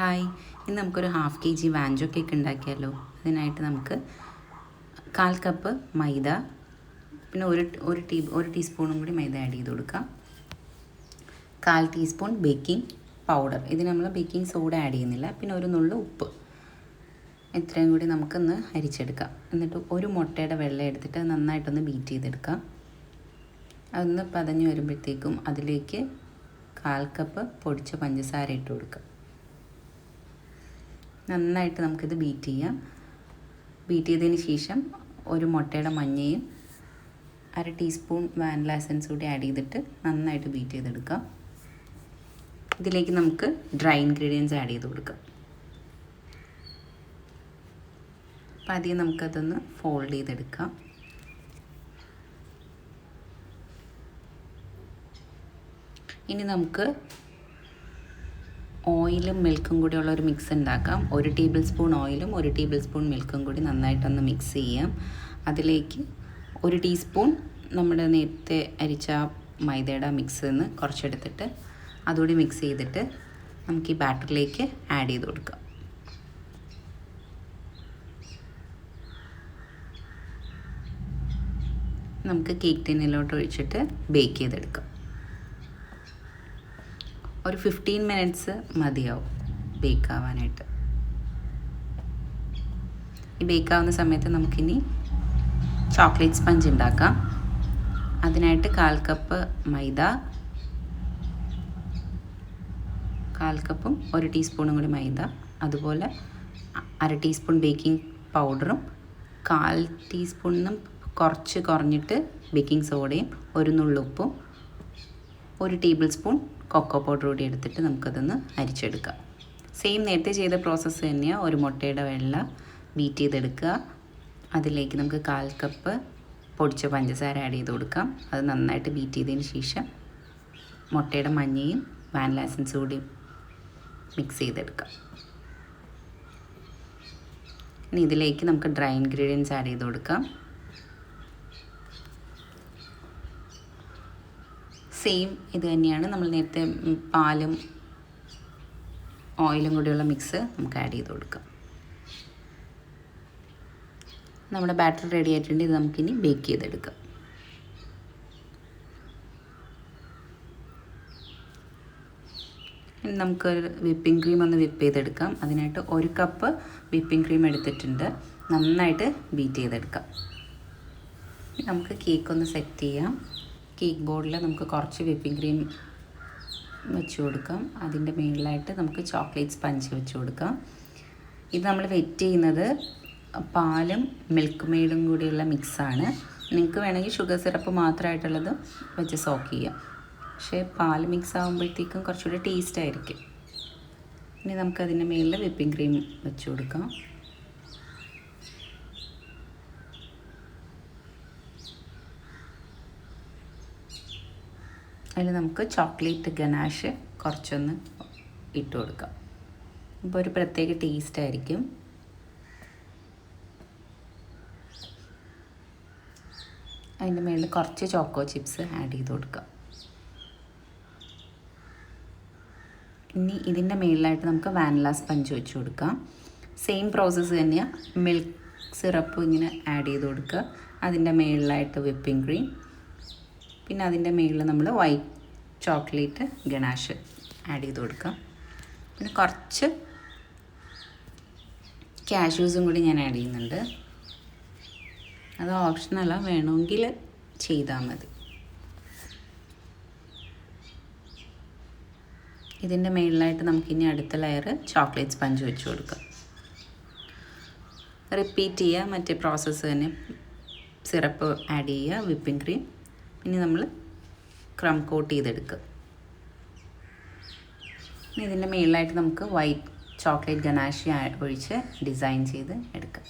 Hi, ഇന്ന് നമുക്കൊരു 1/2 kg വാഞ്ചോ cake ഉണ്ടാക്കിയാലോ. അതിനായിട്ട് നമുക്ക് 1/4 കപ്പ് മൈദ, പിന്നെ ഒരു ടീസ്പൂണും കൂടി മൈദ ആഡ് ചെയ്ത് കൊടുക്കാം. 1/4 ടീസ്പൂൺ ബേക്കിംഗ് പൗഡർ, ഇത് നമ്മൾ ബേക്കിംഗ് സോഡ ആഡ് ചെയ്യുന്നില്ല. പിന്നെ ഒരു നുള്ളു ഉപ്പ്. ഇത്രയും കൂടി നമുക്കൊന്ന് അരിച്ചെടുക്കാം. എന്നിട്ട് ഒരു മുട്ടയുടെ വെള്ളം എടുത്തിട്ട് നന്നായിട്ടൊന്ന് ബീറ്റ് ചെയ്തെടുക്കാം. അതൊന്ന് പതഞ്ഞ് വരുമ്പോഴത്തേക്കും അതിലേക്ക് 1/4 കപ്പ് പൊടിച്ച പഞ്ചസാര ഇട്ട് കൊടുക്കാം. നന്നായിട്ട് നമുക്കിത് ബീറ്റ് ചെയ്യാം. ബീറ്റ് ചെയ്തതിന് ശേഷം ഒരു മുട്ടയുടെ മഞ്ഞയും 1/2 ടീസ്പൂൺ വാനില എസൻസ് കൂടി ആഡ് ചെയ്തിട്ട് നന്നായിട്ട് ബീറ്റ് ചെയ്തെടുക്കാം. ഇതിലേക്ക് നമുക്ക് ഡ്രൈ ഇൻഗ്രീഡിയൻസ് ആഡ് ചെയ്ത് കൊടുക്കാം. അപ്പോൾ ആദ്യം നമുക്കതൊന്ന് ഫോൾഡ് ചെയ്തെടുക്കാം. ഇനി നമുക്ക് ഓയിലും മിൽക്കും കൂടിയുള്ള ഒരു മിക്സ് ഉണ്ടാക്കാം. 1 ടേബിൾ സ്പൂൺ ഓയിലും 1 ടേബിൾ സ്പൂൺ മിൽക്കും കൂടി നന്നായിട്ടൊന്ന് മിക്സ് ചെയ്യാം. അതിലേക്ക് 1 ടീസ്പൂൺ നമ്മുടെ നേരത്തെ അരിച്ച മൈദയുടെ മിക്സ് നിന്ന് കുറച്ചെടുത്തിട്ട് അതുകൂടി മിക്സ് ചെയ്തിട്ട് നമുക്ക് ഈ ബാറ്ററിലേക്ക് ആഡ് ചെയ്ത് കൊടുക്കാം. നമുക്ക് കേക്ക് ടിന്നിലോട്ട് ഒഴിച്ചിട്ട് ബേക്ക് ചെയ്തെടുക്കാം. ഒരു 15 മിനിറ്റ്സ് മതിയാവും ബേക്ക് ആവാനായിട്ട്. ഈ ബേക്ക് ആവുന്ന സമയത്ത് നമുക്കിനി ചോക്ലേറ്റ് സ്പഞ്ച് ഉണ്ടാക്കാം. അതിനായിട്ട് 1/4 കപ്പ് മൈദ, 1/4 കപ്പും 1 ടീസ്പൂണും കൂടി മൈദ, അതുപോലെ 1/2 ടീസ്പൂൺ ബേക്കിംഗ് പൗഡറും 1/4 ടീസ്പൂണിനും കുറഞ്ഞിട്ട് ബേക്കിംഗ് സോഡയും, ഒരു നുള്ളുപ്പും, 1 ടേബിൾ സ്പൂൺ കൊക്കോ പൗഡർ കൂടി എടുത്തിട്ട് നമുക്കതൊന്ന് അരിച്ചെടുക്കാം. സെയിം നേരത്തെ ചെയ്ത പ്രോസസ്സ് തന്നെയാണ്. ഒരു മുട്ടയുടെ വെള്ള ബീറ്റ് ചെയ്തെടുക്കുക. അതിലേക്ക് നമുക്ക് 1/4 കപ്പ് പൊടിച്ച പഞ്ചസാര ആഡ് ചെയ്ത് കൊടുക്കാം. അത് നന്നായിട്ട് ബീറ്റ് ചെയ്തതിന് ശേഷം മുട്ടയുടെ മഞ്ഞയും വാനില എസൻസ് കൂടി മിക്സ് ചെയ്തെടുക്കാം. ഇനി ഇതിലേക്ക് നമുക്ക് ഡ്രൈ ഇൻഗ്രീഡിയൻസ് ആഡ് ചെയ്ത് കൊടുക്കാം. സെയിം ഇത് തന്നെയാണ്. നമ്മൾ നേരത്തെ പാലും ഓയിലും കൂടിയുള്ള മിക്സ് നമുക്ക് ആഡ് ചെയ്ത് കൊടുക്കാം. നമ്മുടെ ബാറ്റർ റെഡി ആയിട്ടുണ്ട്. ഇത് നമുക്കിനി ബേക്ക് ചെയ്തെടുക്കാം. ഇനി നമുക്കൊരു വിപ്പിംഗ് ക്രീം ഒന്ന് വിപ്പ് ചെയ്തെടുക്കാം. അതിനായിട്ട് 1 കപ്പ് വിപ്പിംഗ് ക്രീം എടുത്തിട്ടുണ്ട്. നന്നായിട്ട് ബീറ്റ് ചെയ്തെടുക്കാം. നമുക്ക് കേക്ക് ഒന്ന് സെറ്റ് ചെയ്യാം. കേക്ക് ബോർഡിൽ നമുക്ക് കുറച്ച് വിപ്പിംഗ് ക്രീം വെച്ച് കൊടുക്കാം. അതിൻ്റെ മുകളിലായിട്ട് നമുക്ക് ചോക്ലേറ്റ് സ്പഞ്ച് വെച്ച് കൊടുക്കാം. ഇത് നമ്മൾ വെറ്റ് ചെയ്യുന്നത് പാലും മിൽക്ക് മെയ്ഡും കൂടിയുള്ള മിക്സാണ്. നിങ്ങൾക്ക് വേണമെങ്കിൽ ഷുഗർ സിറപ്പ് മാത്രമായിട്ടുള്ളത് വെച്ച് സോക്ക് ചെയ്യാം. പക്ഷേ പാൽ മിക്സ് ആകുമ്പോഴത്തേക്കും കുറച്ചുകൂടി ടേസ്റ്റ് ആയിരിക്കും. ഇനി നമുക്കതിൻ്റെ മുകളിൽ വിപ്പിംഗ് ക്രീം വെച്ച് കൊടുക്കാം. അതിൽ നമുക്ക് ചോക്ലേറ്റ് ഗനാഷ് കുറച്ചൊന്ന് ഇട്ട് കൊടുക്കാം. അപ്പോൾ ഒരു പ്രത്യേക ടേസ്റ്റ് ആയിരിക്കും. അതിൻ്റെ മുകളിൽ കുറച്ച് ചോക്കോ ചിപ്സ് ആഡ് ചെയ്ത് കൊടുക്കാം. ഇനി ഇതിൻ്റെ മുകളിലായിട്ട് നമുക്ക് വാനില സ്പഞ്ച് വെച്ച് കൊടുക്കാം. സെയിം പ്രോസസ്സ് തന്നെയാണ്. മിൽക്ക് സിറപ്പ് ഇങ്ങനെ ആഡ് ചെയ്ത് കൊടുക്കുക. അതിൻ്റെ മുകളിലായിട്ട് വിപ്പിംഗ് ക്രീം, പിന്നെ അതിൻ്റെ മുകളിൽ നമ്മൾ വൈറ്റ് ചോക്ലേറ്റ് ഗനാഷ് ആഡ് ചെയ്ത് കൊടുക്കാം. പിന്നെ കുറച്ച് കാഷ്യൂസും കൂടി ഞാൻ ആഡ് ചെയ്യുന്നുണ്ട്. അത് ഓപ്ഷനല്ല, വേണമെങ്കിൽ ചെയ്താൽ മതി. ഇതിൻ്റെ മുകളിലായിട്ട് നമുക്കിനി അടുത്ത ലെയർ ചോക്ലേറ്റ് സ്പഞ്ച് വെച്ച് കൊടുക്കാം. റിപ്പീറ്റ് ചെയ്യുക. മറ്റേ പ്രോസസ്സ് തന്നെ. സിറപ്പ് ആഡ് ചെയ്യുക, വിപ്പിംഗ് ക്രീം, പിന്നെ നമ്മൾ ക്രം കോട്ട് ചെയ്തെടുക്കുക. ഇതിൻ്റെ മുകളിലായിട്ട് നമുക്ക് വൈറ്റ് ചോക്ലേറ്റ് ഗനാഷ് ഒഴിച്ച് ഡിസൈൻ ചെയ്ത് എടുക്കാം.